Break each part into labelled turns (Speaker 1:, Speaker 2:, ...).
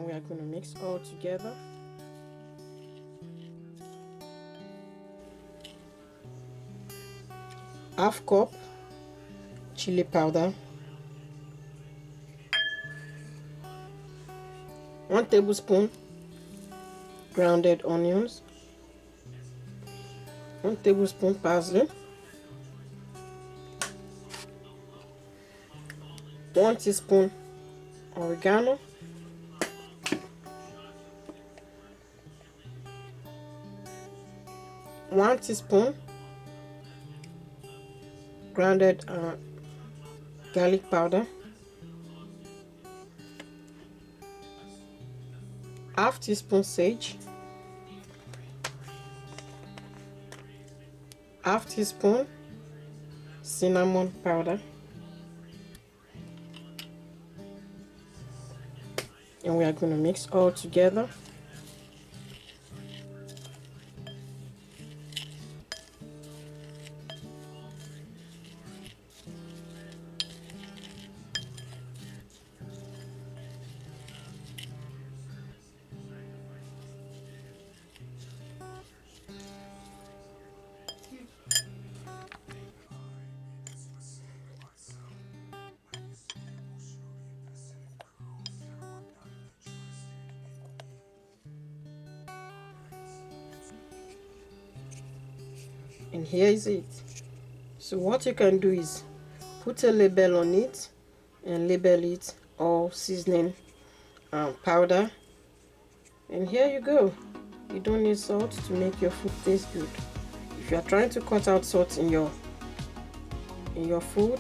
Speaker 1: we are going to mix all together. Half cup chili powder, 1 tablespoon grounded onions, 1 tablespoon parsley, 1 teaspoon oregano, 1 teaspoon grounded garlic powder, half teaspoon sage, half teaspoon cinnamon powder, and we are going to mix all together. And here is it. So what you can do is put a label on it and label it all seasoning powder, and here you go. You don't need salt to make your food taste good. If you are trying to cut out salt in your food,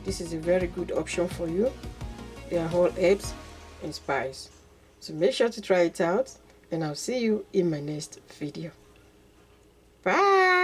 Speaker 1: this is a very good option for you. They are all herbs and spice. So make sure to try it out, and I'll see you in my next video. Bye.